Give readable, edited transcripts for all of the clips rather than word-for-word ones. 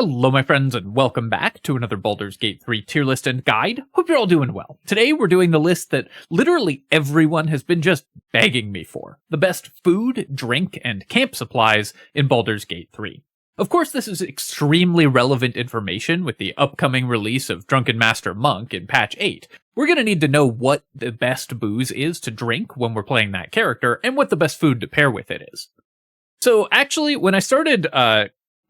Hello my friends and welcome back to another Baldur's Gate 3 tier list and guide. Hope you're all doing well. Today we're doing the list that literally everyone has been just begging me for. The best food, drink, and camp supplies in Baldur's Gate 3. Of course this is extremely relevant information with the upcoming release of Drunken Master Monk in patch 8. We're going to need to know what the best booze is to drink when we're playing that character and what the best food to pair with it is. So actually when I started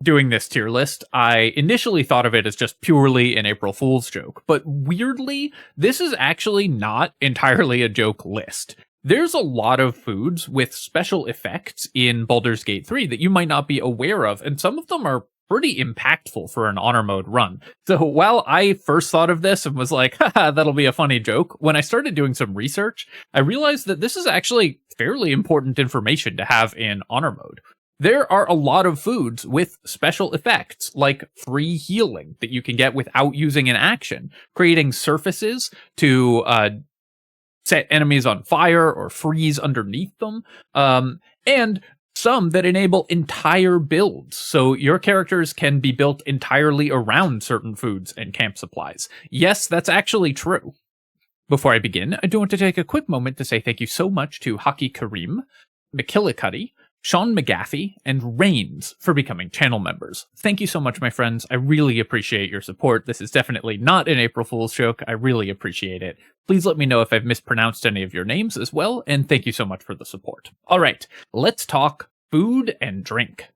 doing this tier list, I initially thought of it as just purely an April Fool's joke, but weirdly, this is actually not entirely a joke list. There's a lot of foods with special effects in Baldur's Gate 3 that you might not be aware of, and some of them are pretty impactful for an honor mode run. So while I first thought of this and was like, haha, that'll be a funny joke, when I started doing some research, I realized that this is actually fairly important information to have in honor mode. There are a lot of foods with special effects, like free healing that you can get without using an action, creating surfaces to set enemies on fire or freeze underneath them, and some that enable entire builds, so your characters can be built entirely around certain foods and camp supplies. Yes, that's actually true. Before I begin, I do want to take a quick moment to say thank you so much to Haki Kareem, McKillicuddy, Sean McGaffey, and Rains for becoming channel members. Thank you so much, my friends. I really appreciate your support. This is definitely not an April Fool's joke. I really appreciate it. Please let me know if I've mispronounced any of your names as well, and thank you so much for the support. All right, let's talk food and drink.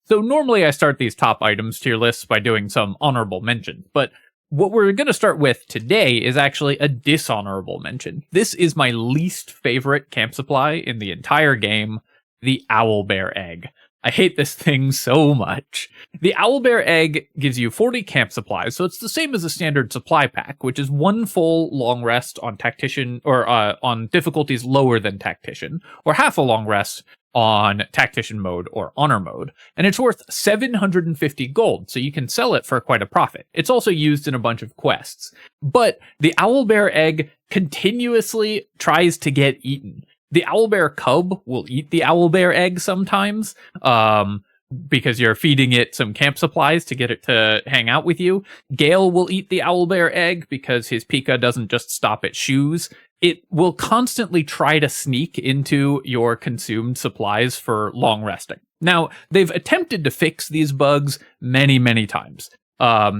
So normally I start these top items tier lists by doing some honorable mention, but what we're going to start with today is actually a dishonorable mention. This is my least favorite camp supply in the entire game, the Owlbear Egg. I hate this thing so much. The Owlbear Egg gives you 40 camp supplies, so it's the same as a standard supply pack, which is one full long rest on Tactician, or on difficulties lower than Tactician, or half a long rest on Tactician mode or Honor mode, and it's worth 750 gold, so you can sell it for quite a profit. It's also used in a bunch of quests. But the Owlbear Egg continuously tries to get eaten. The owlbear cub will eat the owlbear egg sometimes, because you're feeding it some camp supplies to get it to hang out with you. Gale will eat the owlbear egg because his Pika doesn't just stop at shoes. It will constantly try to sneak into your consumed supplies for long resting. Now, they've attempted to fix these bugs many, many times.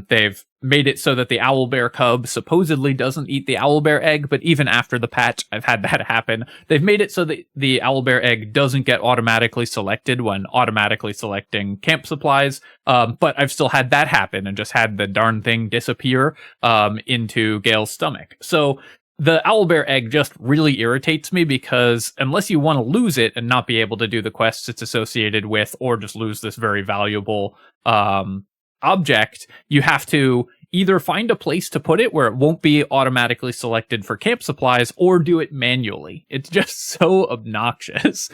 They've made it so that the owlbear cub supposedly doesn't eat the owlbear egg, but even after the patch, I've had that happen. They've made it so that the owlbear egg doesn't get automatically selected when automatically selecting camp supplies, but I've still had that happen and just had the darn thing disappear into Gale's stomach. So the owlbear egg just really irritates me because unless you want to lose it and not be able to do the quests it's associated with, or just lose this very valuable object, you have to either find a place to put it where it won't be automatically selected for camp supplies, or do it manually. It's just so obnoxious.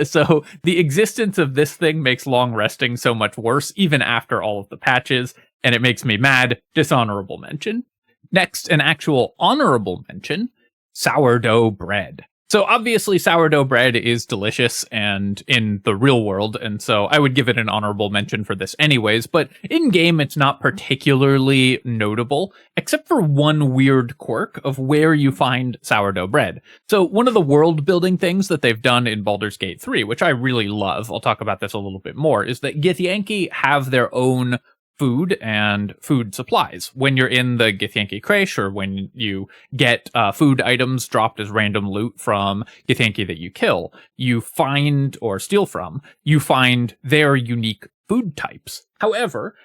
So the existence of this thing makes long resting so much worse, even after all of the patches, and it makes me mad. Dishonorable mention. Next, an actual honorable mention, sourdough bread. So obviously sourdough bread is delicious and in the real world, and so I would give it an honorable mention for this anyways, but in-game it's not particularly notable, except for one weird quirk of where you find sourdough bread. So one of the world-building things that they've done in Baldur's Gate 3, which I really love, I'll talk about this a little bit more, is that Githyanki have their own food and food supplies. When you're in the Githyanki Creche, or when you get food items dropped as random loot from Githyanki that you kill, you find, or steal from, you find their unique food types. However,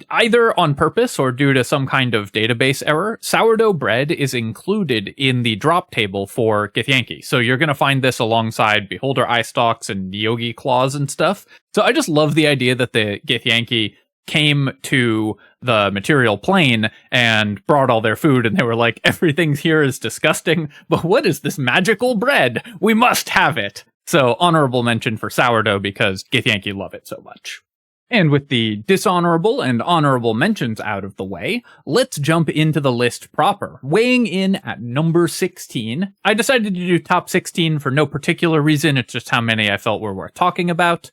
either on purpose or due to some kind of database error, sourdough bread is included in the drop table for Githyanki. So you're going to find this alongside Beholder Eyestalks and Yogi Claws and stuff. So I just love the idea that the Githyanki came to the material plane and brought all their food, and they were like, everything here is disgusting, but what is this magical bread? We must have it. So honorable mention for sourdough because Githyanki love it so much. And with the dishonorable and honorable mentions out of the way, let's jump into the list proper. Weighing in at number 16, I decided to do top 16 for no particular reason, it's just how many I felt were worth talking about.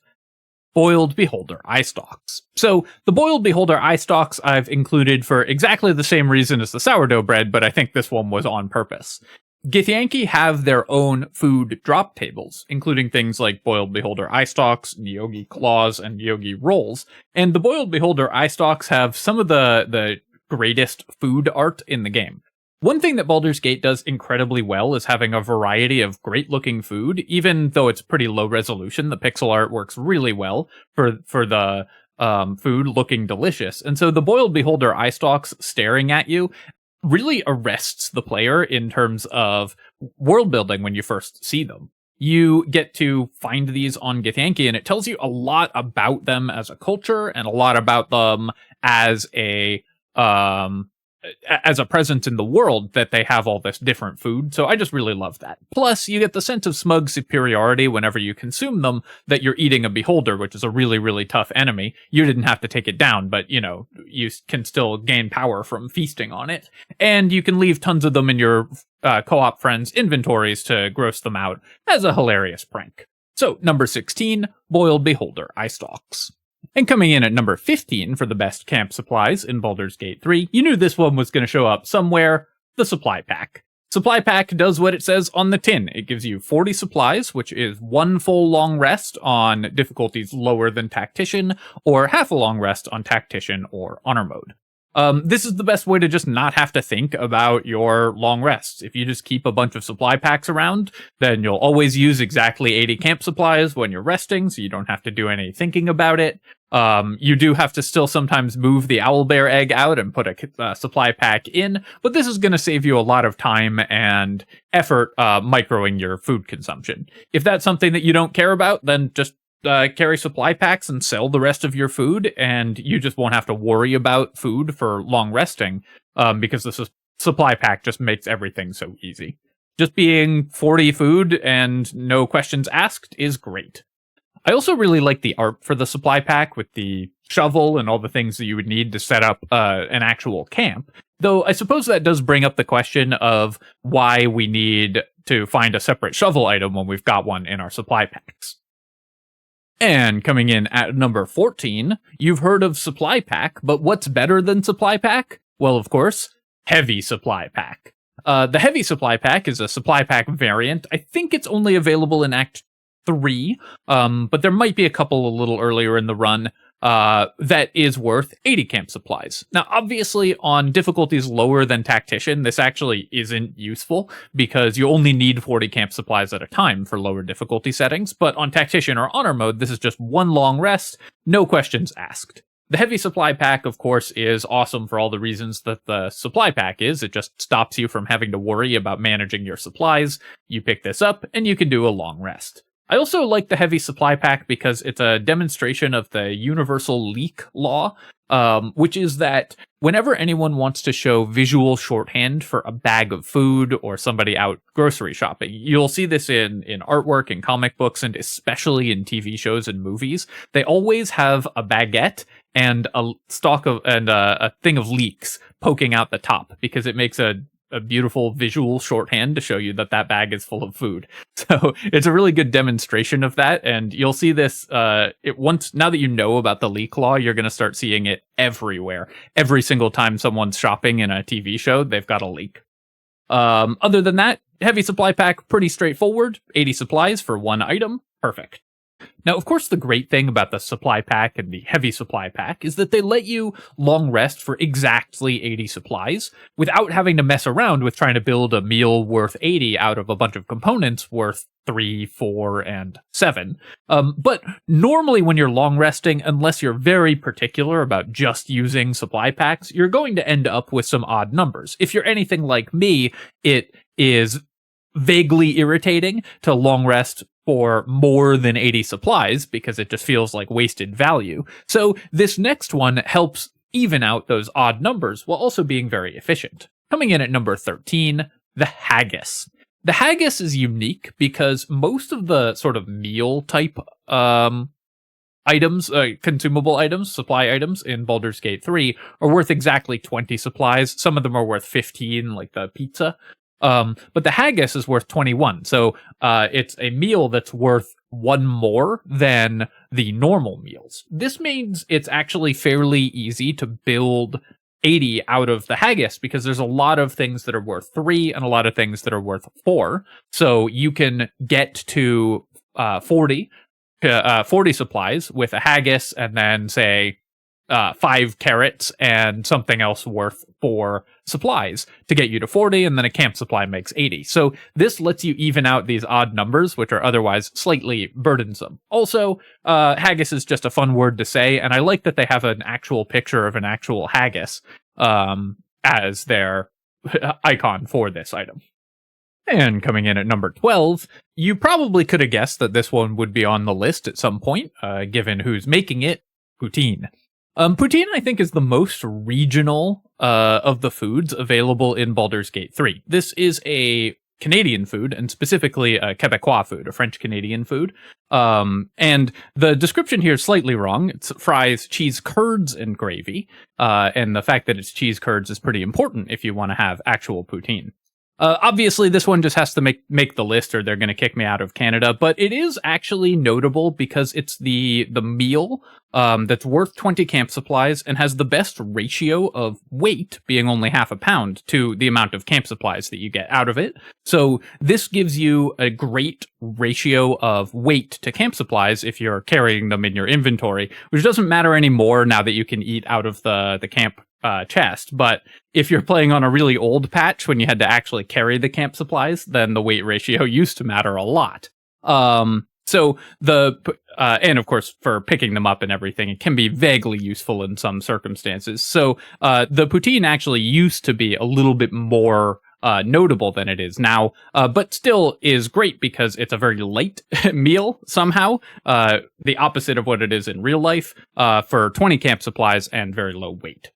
Boiled Beholder Eyestalks. So the Boiled Beholder Eyestalks I've included for exactly the same reason as the sourdough bread, but I think this one was on purpose. Githyanki have their own food drop tables, including things like Boiled Beholder Eyestalks, Nyogi Claws, and Nyogi Rolls. And the Boiled Beholder Eyestalks have some of the greatest food art in the game. One thing that Baldur's Gate does incredibly well is having a variety of great-looking food. Even though it's pretty low resolution, the pixel art works really well for the food looking delicious. And so the Boiled Beholder Eyestalks staring at you really arrests the player in terms of world building when you first see them. You get to find these on Githyanki, and it tells you a lot about them as a culture and a lot about them as a presence in the world, that they have all this different food. So I just really love that. Plus, you get the sense of smug superiority whenever you consume them, that you're eating a beholder, which is a really, really tough enemy. You didn't have to take it down, but, you know, you can still gain power from feasting on it. And you can leave tons of them in your co-op friends' inventories to gross them out as a hilarious prank. So, number 16, Boiled Beholder Eyestalks. And coming in at number 15 for the best camp supplies in Baldur's Gate 3, you knew this one was going to show up somewhere, the Supply Pack. Supply Pack does what it says on the tin. It gives you 40 supplies, which is 1 full long rest on difficulties lower than Tactician, or half a long rest on Tactician or Honor Mode. This is the best way to just not have to think about your long rests. If you just keep a bunch of supply packs around, then you'll always use exactly 80 camp supplies when you're resting, so you don't have to do any thinking about it. You do have to still sometimes move the Owlbear Egg out and put a supply pack in, but this is going to save you a lot of time and effort microing your food consumption. If that's something that you don't care about, then just carry supply packs and sell the rest of your food, and you just won't have to worry about food for long resting, because the supply pack just makes everything so easy. Just being 40 food and no questions asked is great. I also really like the art for the supply pack with the shovel and all the things that you would need to set up an actual camp, though I suppose that does bring up the question of why we need to find a separate shovel item when we've got one in our supply packs. And coming in at number 14, you've heard of Supply Pack, but what's better than Supply Pack? Well, of course, Heavy Supply Pack. The Heavy Supply Pack is a Supply Pack variant. I think it's only available in Act 3, but there might be a couple a little earlier in the run that is worth 80 camp supplies. Now, obviously, on difficulties lower than Tactician, this actually isn't useful, because you only need 40 camp supplies at a time for lower difficulty settings, but on Tactician or Honor Mode, this is just one long rest, no questions asked. The Heavy Supply Pack, of course, is awesome for all the reasons that the Supply Pack is. It just stops you from having to worry about managing your supplies. You pick this up, and you can do a long rest. I also like the Heavy Supply Pack because it's a demonstration of the universal leak law, which is that whenever anyone wants to show visual shorthand for a bag of food or somebody out grocery shopping, you'll see this in artwork, in comic books, and especially in TV shows and movies. They always have a baguette and a thing of leeks poking out the top, because it makes a beautiful visual shorthand to show you that bag is full of food. So it's a really good demonstration of that, and you'll see this now that you know about the leak law, you're going to start seeing it everywhere. Every single time someone's shopping in a TV show, they've got a leak. Other than that, Heavy Supply Pack, pretty straightforward. 80 supplies for one item. Perfect. Now, of course, the great thing about the Supply Pack and the Heavy Supply Pack is that they let you long rest for exactly 80 supplies without having to mess around with trying to build a meal worth 80 out of a bunch of components worth 3, 4, and 7. But normally when you're long resting, unless you're very particular about just using supply packs, you're going to end up with some odd numbers. If you're anything like me, it is vaguely irritating to long rest for more than 80 supplies, because it just feels like wasted value. So this next one helps even out those odd numbers while also being very efficient. Coming in at number 13, the Haggis. The Haggis is unique because most of the sort of meal type items, consumable items, supply items in Baldur's Gate 3 are worth exactly 20 supplies. Some of them are worth 15, like the pizza. But the Haggis is worth 21, so it's a meal that's worth one more than the normal meals. This means it's actually fairly easy to build 80 out of the Haggis because there's a lot of things that are worth 3 and a lot of things that are worth 4. So you can get to 40 supplies with a Haggis and then say 5 carrots and something else worth 4 supplies to get you to 40, and then a camp supply makes 80. So this lets you even out these odd numbers, which are otherwise slightly burdensome. Also, haggis is just a fun word to say, and I like that they have an actual picture of an actual haggis as their icon for this item. And coming in at number 12, you probably could have guessed that this one would be on the list at some point, given who's making it, Poutine. Poutine, I think, is the most regional of the foods available in Baldur's Gate 3. This is a Canadian food, and specifically a Quebecois food, a French-Canadian food. And the description here is slightly wrong. It fries cheese curds and gravy, and the fact that it's cheese curds is pretty important if you want to have actual poutine. Obviously, this one just has to make the list or they're going to kick me out of Canada, but it is actually notable because it's the meal that's worth 20 camp supplies and has the best ratio of weight, being only half a pound, to the amount of camp supplies that you get out of it. So this gives you a great ratio of weight to camp supplies if you're carrying them in your inventory, which doesn't matter anymore now that you can eat out of the camp chest. But if you're playing on a really old patch when you had to actually carry the camp supplies, then the weight ratio used to matter a lot. So and of course for picking them up and everything, it can be vaguely useful in some circumstances. So the poutine actually used to be a little bit more notable than it is now, but still is great because it's a very light meal somehow, the opposite of what it is in real life, for 20 camp supplies and very low weight.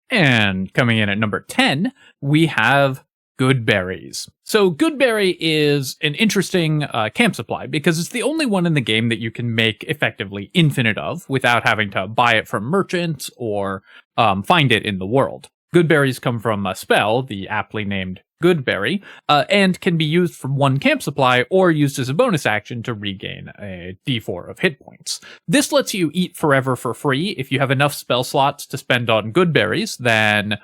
And coming in at number 10, we have Goodberries. So Goodberry is an interesting camp supply because it's the only one in the game that you can make effectively infinite of without having to buy it from merchants or find it in the world. Goodberries come from a spell, the aptly named Goodberry, and can be used from one camp supply or used as a bonus action to regain a d4 of hit points. This lets you eat forever for free. If you have enough spell slots to spend on Goodberries, then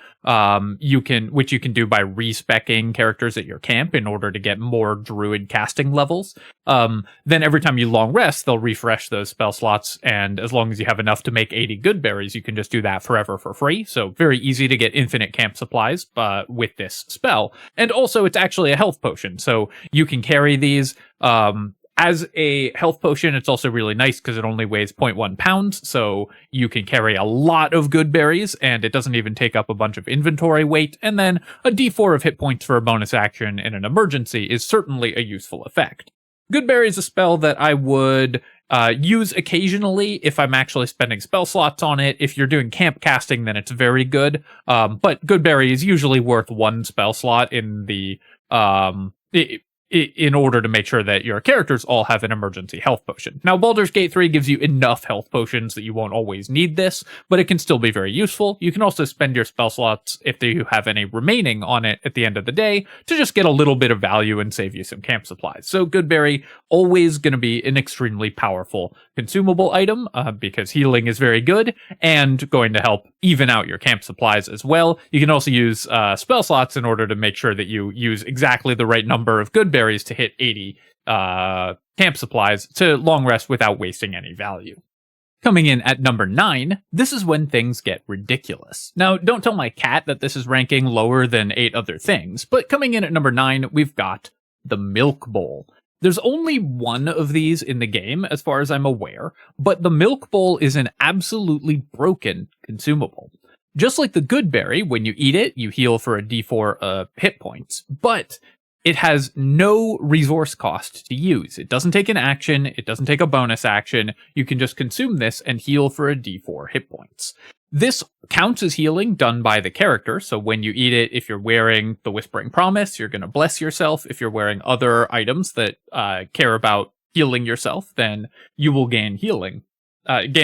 which you can do by respecking characters at your camp in order to get more druid casting levels. Then every time you long rest, they'll refresh those spell slots, and as long as you have enough to make 80 Goodberries, you can just do that forever for free. So very easy to get infinite camp supplies with this spell. And also, it's actually a health potion, so you can carry these. As a health potion, it's also really nice because it only weighs 0.1 pounds, so you can carry a lot of Goodberries, and it doesn't even take up a bunch of inventory weight. And then a d4 of hit points for a bonus action in an emergency is certainly a useful effect. Goodberry is a spell that I would use occasionally if I'm actually spending spell slots on it. If you're doing camp casting, then it's very good. But Goodberry is usually worth 1 spell slot in the in order to make sure that your characters all have an emergency health potion. Now, Baldur's Gate 3 gives you enough health potions that you won't always need this, but it can still be very useful. You can also spend your spell slots, if you have any remaining on it at the end of the day, to just get a little bit of value and save you some camp supplies. So Goodberry, always going to be an extremely powerful consumable item, because healing is very good, and going to help even out your camp supplies as well. You can also use spell slots in order to make sure that you use exactly the right number of Goodberries to hit 80 camp supplies to long rest without wasting any value. Coming in at number 9, this is when things get ridiculous. Now, don't tell my cat that this is ranking lower than 8 other things, but coming in at number 9, we've got the Milk Bowl. There's only one of these in the game, as far as I'm aware, but the Milk Bowl is an absolutely broken consumable. Just like the Goodberry, when you eat it, you heal for a d4 hit points, but it has no resource cost to use. It doesn't take an action, it doesn't take a bonus action. You can just consume this and heal for a d4 hit points. This counts as healing done by the character, so when you eat it, if you're wearing the Whispering Promise, you're going to bless yourself. If you're wearing other items that care about healing yourself, then you will gain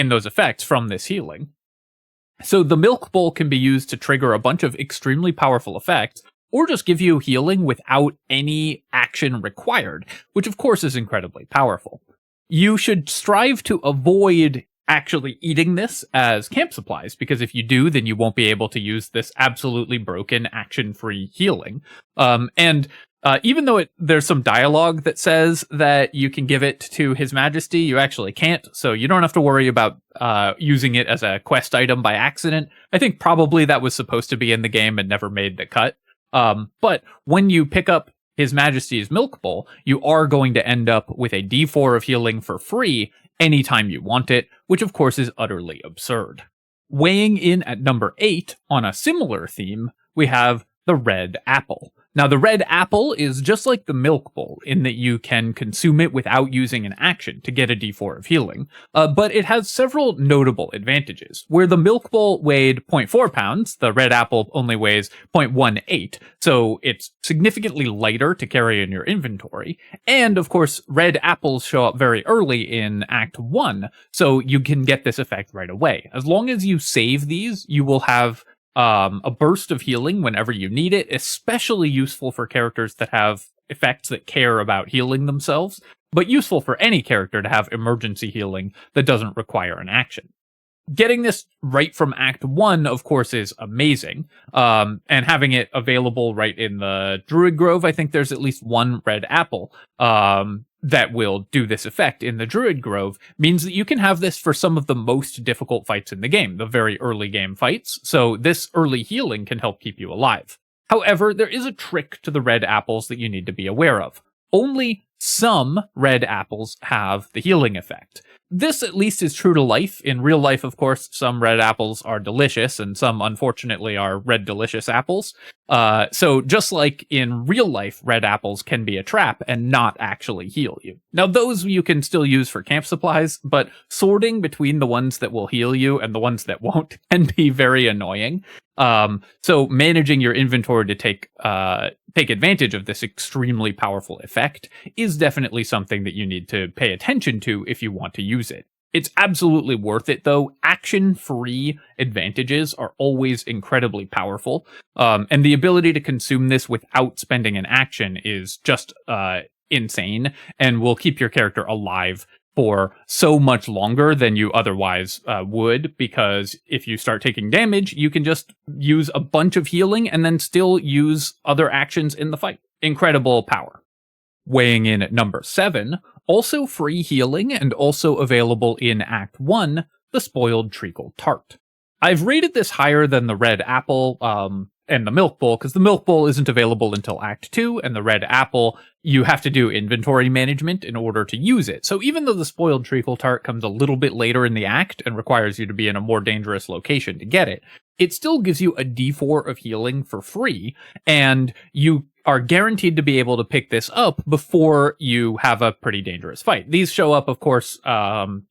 those effects from this healing. So the Milk Bowl can be used to trigger a bunch of extremely powerful effects, or just give you healing without any action required, which of course is incredibly powerful. You should strive to avoid actually eating this as camp supplies, because if you do, then you won't be able to use this absolutely broken action-free healing. Even though there's some dialogue that says that you can give it to His Majesty, you actually can't, so you don't have to worry about using it as a quest item by accident. I think probably that was supposed to be in the game and never made the cut. But when you pick up His Majesty's Milk Bowl, you are going to end up with a D4 of healing for free anytime you want it, which of course is utterly absurd. Weighing in at number 8 on a similar theme, we have the Red Apple. Now, the Red Apple is just like the Milk Bowl in that you can consume it without using an action to get a D4 of healing, but it has several notable advantages. Where the Milk Bowl weighed 0.4 pounds, the Red Apple only weighs 0.18, so it's significantly lighter to carry in your inventory, and of course, red apples show up very early in Act 1, so you can get this effect right away. As long as you save these, you will have a burst of healing whenever you need it, especially useful for characters that have effects that care about healing themselves, but useful for any character to have emergency healing that doesn't require an action. Getting this right from Act 1, of course, is amazing, and having it available right in the Druid Grove, I think there's at least one red apple that will do this effect in the Druid Grove, means that you can have this for some of the most difficult fights in the game, the very early game fights, so this early healing can help keep you alive. However, there is a trick to the red apples that you need to be aware of. Only some red apples have the healing effect. This at least is true to life. In real life, of course, some red apples are delicious, and some, unfortunately, are red delicious apples. So just like in real life, red apples can be a trap and not actually heal you. Now, those you can still use for camp supplies, but sorting between the ones that will heal you and the ones that won't can be very annoying. So managing your inventory to take advantage of this extremely powerful effect is definitely something that you need to pay attention to if you want to use it. It's absolutely worth it, though. Action-free advantages are always incredibly powerful, and the ability to consume this without spending an action is just insane, and will keep your character alive for so much longer than you otherwise would, because if you start taking damage, you can just use a bunch of healing and then still use other actions in the fight. Incredible power. Weighing in at number 7, also free healing and also available in Act 1, the Spoiled Treacle Tart. I've rated this higher than the Red Apple and the Milk Bowl, because the Milk Bowl isn't available until Act 2, and the Red Apple, you have to do inventory management in order to use it. So even though the Spoiled Treacle Tart comes a little bit later in the act and requires you to be in a more dangerous location to get it, it still gives you a D4 of healing for free, and you are guaranteed to be able to pick this up before you have a pretty dangerous fight. These show up, of course,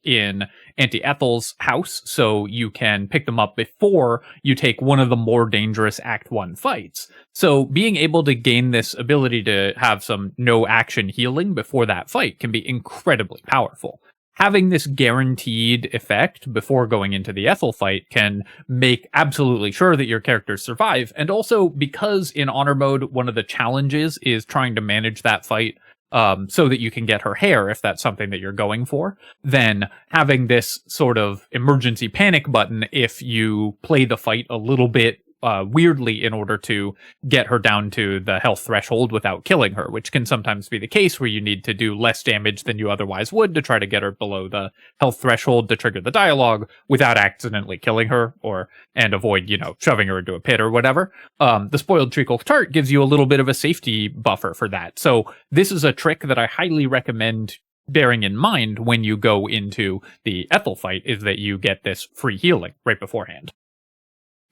in Auntie Ethel's house, so you can pick them up before you take one of the more dangerous Act 1 fights. So being able to gain this ability to have some no-action healing before that fight can be incredibly powerful. Having this guaranteed effect before going into the Ethel fight can make absolutely sure that your characters survive, and also because in Honor Mode, one of the challenges is trying to manage that fight so that you can get her hair if that's something that you're going for, then having this sort of emergency panic button if you play the fight a little bit weirdly in order to get her down to the health threshold without killing her, which can sometimes be the case where you need to do less damage than you otherwise would to try to get her below the health threshold to trigger the dialogue without accidentally killing her and avoid, shoving her into a pit or whatever. The Spoiled Treacle Tart gives you a little bit of a safety buffer for that. So this is a trick that I highly recommend bearing in mind when you go into the Ethel fight, is that you get this free healing right beforehand.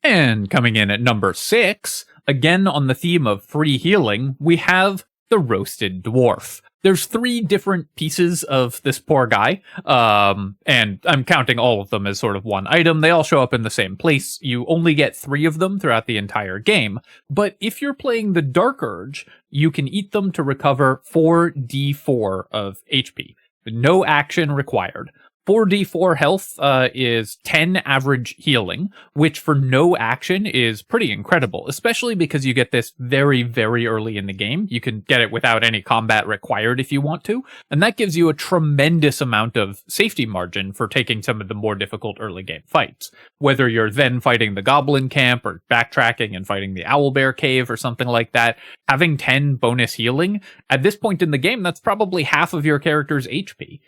And coming in at number 6, again on the theme of free healing, we have the Roasted Dwarf. There's 3 different pieces of this poor guy, and I'm counting all of them as sort of one item. They all show up in the same place. You only get 3 of them throughout the entire game, but if you're playing the Dark Urge, you can eat them to recover 4d4 of HP. No action required. 4d4 health is 10 average healing, which for no action is pretty incredible, especially because you get this very, very early in the game. You can get it without any combat required if you want to, and that gives you a tremendous amount of safety margin for taking some of the more difficult early game fights. Whether you're then fighting the goblin camp or backtracking and fighting the Owlbear cave or something like that, having 10 bonus healing, at this point in the game, that's probably half of your character's HP.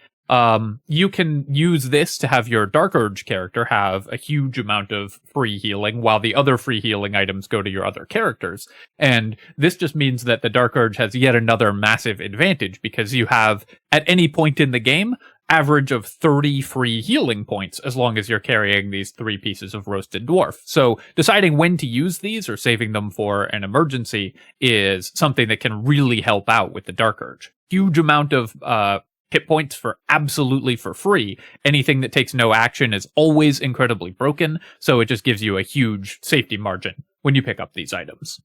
You can use this to have your Dark Urge character have a huge amount of free healing while the other free healing items go to your other characters. And this just means that the Dark Urge has yet another massive advantage because you have, at any point in the game, average of 30 free healing points as long as you're carrying these 3 pieces of roasted dwarf. So deciding when to use these or saving them for an emergency is something that can really help out with the Dark Urge. Huge amount of hit points for absolutely for free. Anything that takes no action is always incredibly broken, so it just gives you a huge safety margin when you pick up these items.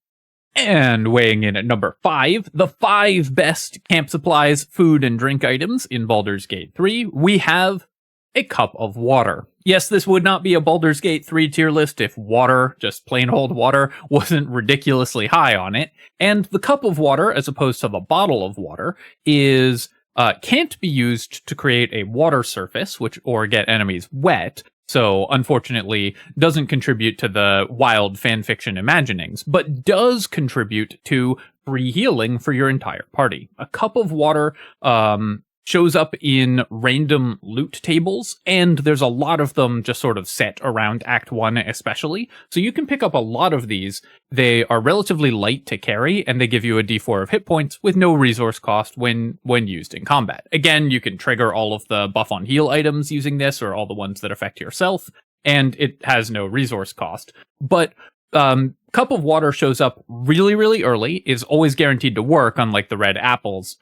And weighing in at number 5, the 5 best camp supplies, food, and drink items in Baldur's Gate 3, we have a cup of water. Yes, this would not be a Baldur's Gate 3 tier list if water, just plain old water, wasn't ridiculously high on it. And the cup of water, as opposed to the bottle of water, can't be used to create a water surface, or get enemies wet. So, unfortunately, doesn't contribute to the wild fanfiction imaginings, but does contribute to free healing for your entire party. A cup of water shows up in random loot tables, and there's a lot of them just sort of set around Act 1 especially, so you can pick up a lot of these. They are relatively light to carry, and they give you a d4 of hit points with no resource cost when used in combat. Again, you can trigger all of the buff on heal items using this, or all the ones that affect yourself, and it has no resource cost. But cup of water shows up really, really early, is always guaranteed to work, unlike the red apples,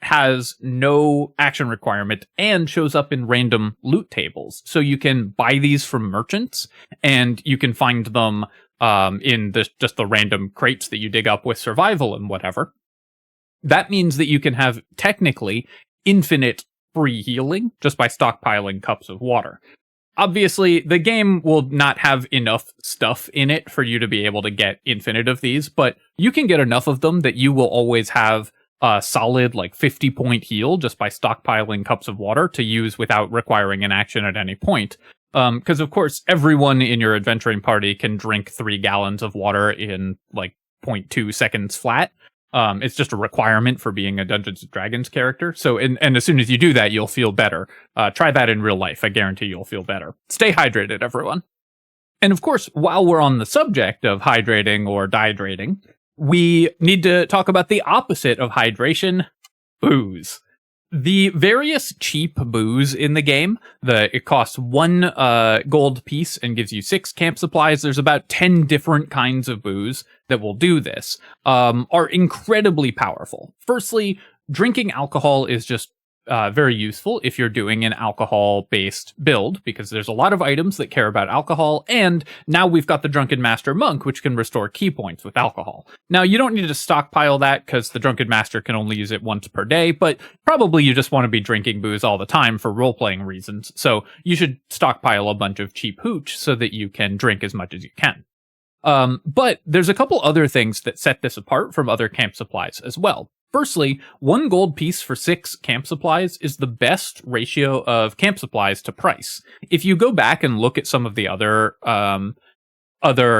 has no action requirement, and shows up in random loot tables. So you can buy these from merchants, and you can find them in just the random crates that you dig up with survival and whatever. That means that you can have, technically, infinite free healing just by stockpiling cups of water. Obviously, the game will not have enough stuff in it for you to be able to get infinite of these, but you can get enough of them that you will always have a solid, 50-point heal just by stockpiling cups of water to use without requiring an action at any point. Because, of course, everyone in your adventuring party can drink 3 gallons of water in, 0.2 seconds flat. It's just a requirement for being a Dungeons & Dragons character. So, and as soon as you do that, you'll feel better. Try that in real life. I guarantee you'll feel better. Stay hydrated, everyone. And of course, while we're on the subject of hydrating or dehydrating, we need to talk about the opposite of hydration, booze. The various cheap booze in the game, it costs 1 gold piece and gives you 6 camp supplies. There's about 10 different kinds of booze that will do this, are incredibly powerful. Firstly, drinking alcohol is just very useful if you're doing an alcohol-based build, because there's a lot of items that care about alcohol, and now we've got the Drunken Master Monk, which can restore key points with alcohol. Now, you don't need to stockpile that, because the Drunken Master can only use it once per day, but probably you just want to be drinking booze all the time for role-playing reasons, so you should stockpile a bunch of cheap hooch so that you can drink as much as you can. But there's a couple other things that set this apart from other camp supplies as well. Firstly, 1 gold piece for 6 camp supplies is the best ratio of camp supplies to price. If you go back and look at some of the other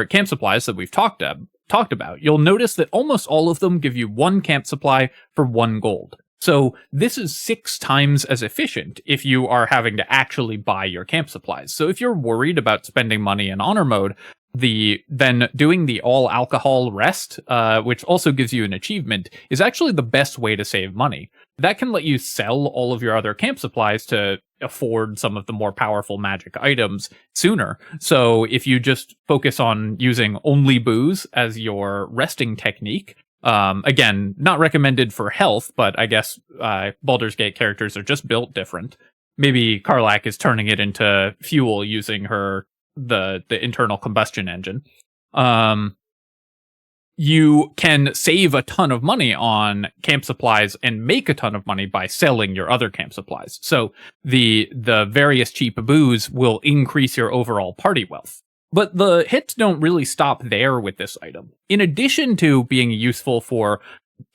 camp supplies that we've talked about, you'll notice that almost all of them give you 1 camp supply for 1 gold. So this is 6 times as efficient if you are having to actually buy your camp supplies. So if you're worried about spending money in honor mode, then doing the all alcohol rest, which also gives you an achievement, is actually the best way to save money. That can let you sell all of your other camp supplies to afford some of the more powerful magic items sooner. So if you just focus on using only booze as your resting technique, again, not recommended for health, but I guess Baldur's Gate characters are just built different. Maybe Karlach is turning it into fuel using the internal combustion engine. you can save a ton of money on camp supplies and make a ton of money by selling your other camp supplies. So the various cheap booze will increase your overall party wealth. But the hits don't really stop there with this item. In addition to being useful for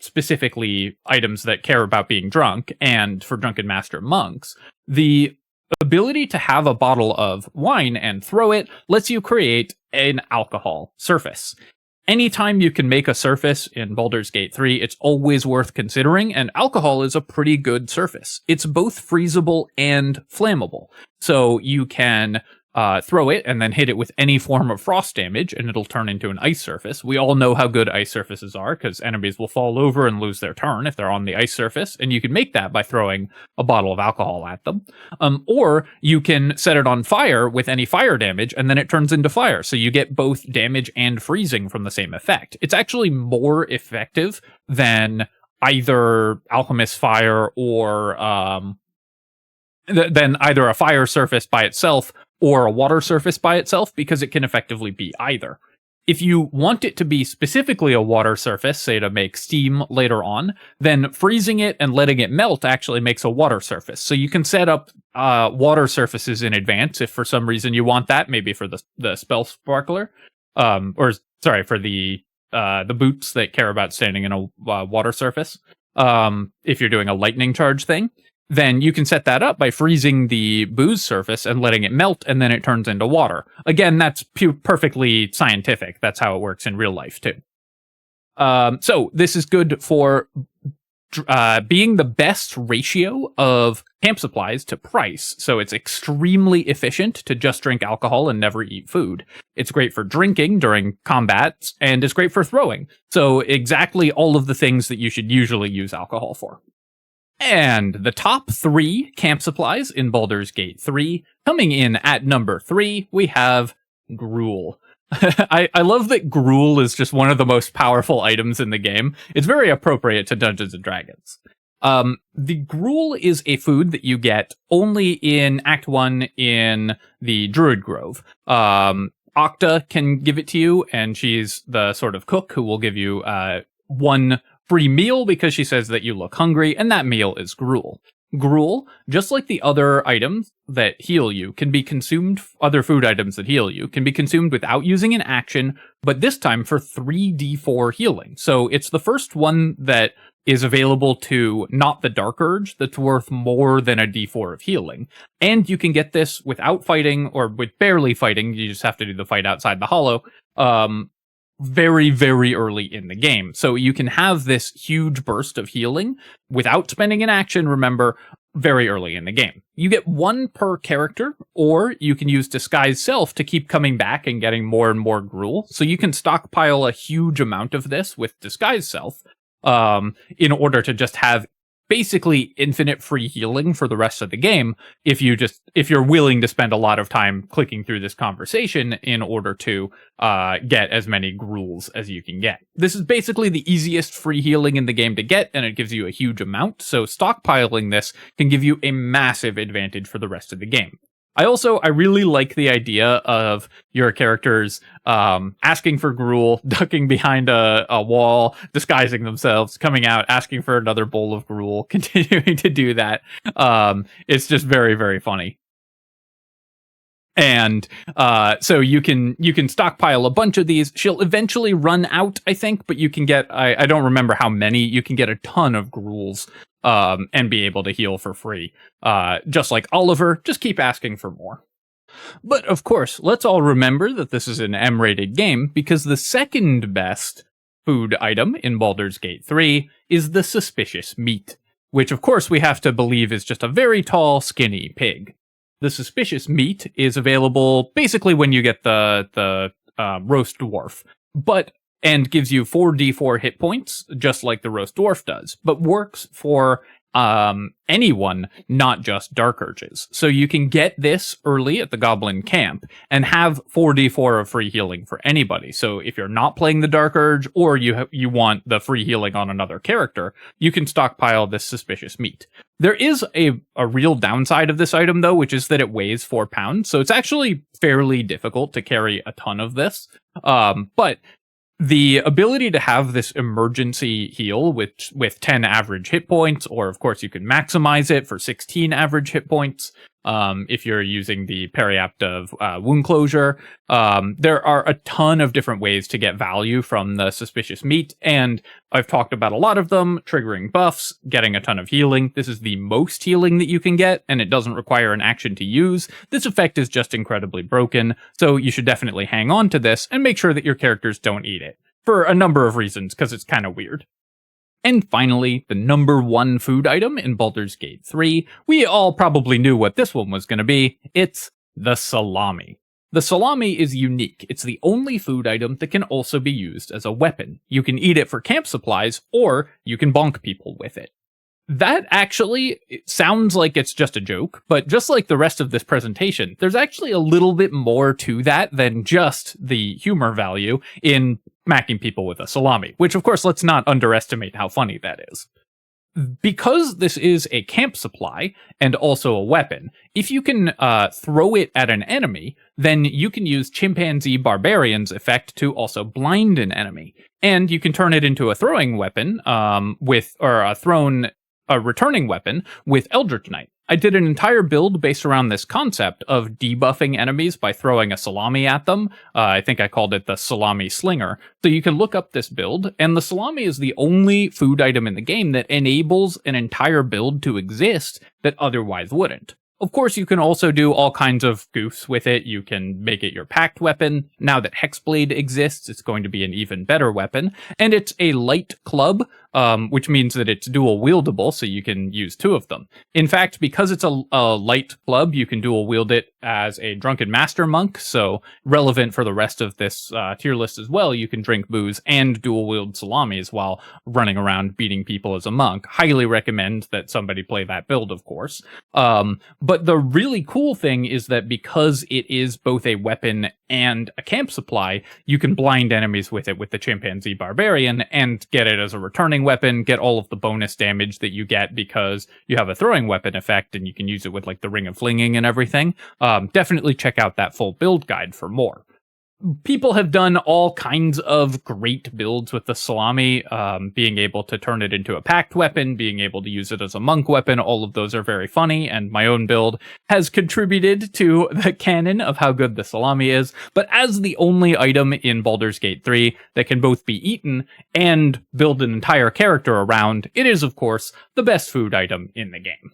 specifically items that care about being drunk and for drunken master monks, the ability to have a bottle of wine and throw it lets you create an alcohol surface. Anytime you can make a surface in Baldur's Gate 3, it's always worth considering, and alcohol is a pretty good surface. It's both freezable and flammable, so you can throw it and then hit it with any form of frost damage, and it'll turn into an ice surface. We all know how good ice surfaces are, because enemies will fall over and lose their turn if they're on the ice surface, and you can make that by throwing a bottle of alcohol at them. Or you can set it on fire with any fire damage, and then it turns into fire, so you get both damage and freezing from the same effect. It's actually more effective than either Alchemist Fire or than either a fire surface by itself or a water surface by itself, because it can effectively be either. If you want it to be specifically a water surface, say to make steam later on, then freezing it and letting it melt actually makes a water surface. So you can set up water surfaces in advance if for some reason you want that, maybe for the spell sparkler, for the boots that care about standing in a water surface. If you're doing a lightning charge thing, then you can set that up by freezing the booze surface and letting it melt, and then it turns into water. Again, that's perfectly scientific. That's how it works in real life, too. So this is good for being the best ratio of camp supplies to price. So it's extremely efficient to just drink alcohol and never eat food. It's great for drinking during combats, and it's great for throwing. So exactly all of the things that you should usually use alcohol for. And the top 3 camp supplies in Baldur's Gate 3, coming in at number 3, we have Gruel. I love that Gruel is just one of the most powerful items in the game. It's very appropriate to Dungeons & Dragons. The Gruel is a food that you get only in Act 1 in the Druid Grove. Octa can give it to you, and she's the sort of cook who will give you one free meal because she says that you look hungry, and that meal is Gruel. Gruel, just like the other items that heal you, can be consumed, other food items that heal you, can be consumed without using an action, but this time for 3d4 healing. So it's the first one that is available to not the Dark Urge that's worth more than a d4 of healing. And you can get this without fighting, or with barely fighting, you just have to do the fight outside the hollow, very, very early in the game. So you can have this huge burst of healing without spending an action, remember, very early in the game. You get 1 per character, or you can use Disguise Self to keep coming back and getting more and more Gruel. So you can stockpile a huge amount of this with Disguise Self in order to just have basically infinite free healing for the rest of the game if you're willing to spend a lot of time clicking through this conversation in order to get as many Gruels as you can get. This is basically the easiest free healing in the game to get, and it gives you a huge amount, so stockpiling this can give you a massive advantage for the rest of the game. I really like the idea of your characters asking for Gruel, ducking behind a wall, disguising themselves, coming out, asking for another bowl of Gruel, continuing to do that. It's just very, very funny. And so you can stockpile a bunch of these. She'll eventually run out, I think, but you can get, I don't remember how many, you can get a ton of Gruels and be able to heal for free. Just like Oliver, just keep asking for more. But of course, let's all remember that this is an M-rated game, because the second best food item in Baldur's Gate 3 is the suspicious meat, which of course we have to believe is just a very tall, skinny pig. The suspicious meat is available basically when you get the roast dwarf, and gives you 4d4 hit points, just like the roast dwarf does, but works for anyone, not just Dark Urges. So you can get this early at the Goblin Camp and have 4d4 of free healing for anybody. So if you're not playing the Dark Urge, or you want the free healing on another character, you can stockpile this suspicious meat. There is a real downside of this item, though, which is that it weighs 4 pounds, so it's actually fairly difficult to carry a ton of this. But The ability to have this emergency heal with 10 average hit points, or of course you can maximize it for 16 average hit points if you're using the periaptive wound closure. There are a ton of different ways to get value from the suspicious meat, and I've talked about a lot of them: triggering buffs, getting a ton of healing. This is the most healing that you can get, and it doesn't require an action to use. This effect is just incredibly broken, so you should definitely hang on to this and make sure that your characters don't eat it, for a number of reasons, because it's kind of weird. And finally, the number one food item in Baldur's Gate 3. We all probably knew what this one was going to be. It's the salami. The salami is unique. It's the only food item that can also be used as a weapon. You can eat it for camp supplies, or you can bonk people with it. That actually sounds like it's just a joke, but just like the rest of this presentation, there's actually a little bit more to that than just the humor value in smacking people with a salami, which of course, let's not underestimate how funny that is. Because this is a camp supply and also a weapon, if you can throw it at an enemy, then you can use Chimpanzee Barbarian's effect to also blind an enemy. And you can turn it into a throwing weapon a returning weapon with Eldritch Knight. I did an entire build based around this concept of debuffing enemies by throwing a salami at them. I think I called it the Salami Slinger. So you can look up this build, and the salami is the only food item in the game that enables an entire build to exist that otherwise wouldn't. Of course, you can also do all kinds of goofs with it. You can make it your packed weapon. Now that Hexblade exists, it's going to be an even better weapon. And it's a light club, which means that it's dual wieldable, so you can use two of them. In fact, because it's a light club, you can dual wield it as a Drunken Master Monk, so relevant for the rest of this tier list as well. You can drink booze and dual wield salamis while running around beating people as a monk. Highly recommend that somebody play that build, of course. But the really cool thing is that because it is both a weapon and a camp supply, you can blind enemies with it with the Chimpanzee Barbarian and get it as a returning weapon, get all of the bonus damage that you get because you have a throwing weapon effect and you can use it with like the Ring of Flinging and everything. Definitely check out that full build guide for more. People have done all kinds of great builds with the salami, being able to turn it into a packed weapon, being able to use it as a monk weapon. All of those are very funny, and my own build has contributed to the canon of how good the salami is. But as the only item in Baldur's Gate 3 that can both be eaten and build an entire character around, it is, of course, the best food item in the game.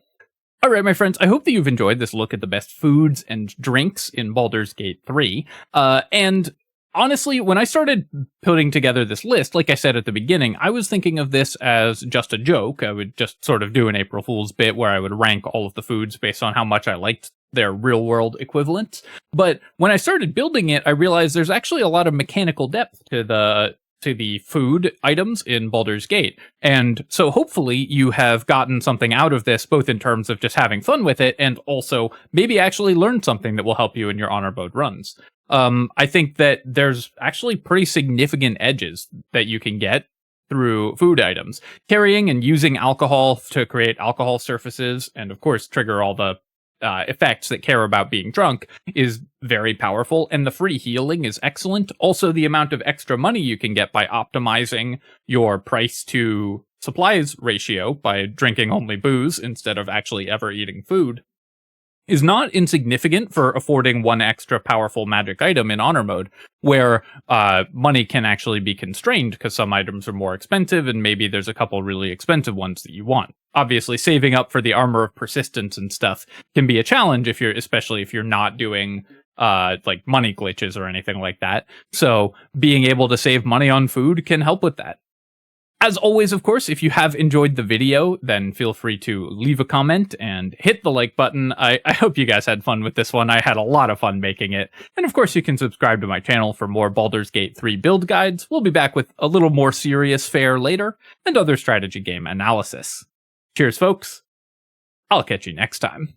Alright, my friends, I hope that you've enjoyed this look at the best foods and drinks in Baldur's Gate 3. And honestly, when I started putting together this list, like I said at the beginning, I was thinking of this as just a joke. I would just sort of do an April Fool's bit where I would rank all of the foods based on how much I liked their real-world equivalents. But when I started building it, I realized there's actually a lot of mechanical depth to the food items in Baldur's Gate. And so hopefully you have gotten something out of this, both in terms of just having fun with it and also maybe actually learned something that will help you in your honor mode runs. I think that there's actually pretty significant edges that you can get through food items. Carrying and using alcohol to create alcohol surfaces and of course trigger all the effects that care about being drunk is very powerful, and the free healing is excellent. Also, the amount of extra money you can get by optimizing your price to supplies ratio by drinking only booze instead of actually ever eating food is not insignificant for affording one extra powerful magic item in honor mode, where money can actually be constrained because some items are more expensive and maybe there's a couple really expensive ones that you want. Obviously, saving up for the Armor of Persistence and stuff can be a challenge especially if you're not doing like money glitches or anything like that. So being able to save money on food can help with that. As always, of course, if you have enjoyed the video, then feel free to leave a comment and hit the like button. I hope you guys had fun with this one. I had a lot of fun making it. And of course, you can subscribe to my channel for more Baldur's Gate 3 build guides. We'll be back with a little more serious fare later and other strategy game analysis. Cheers, folks. I'll catch you next time.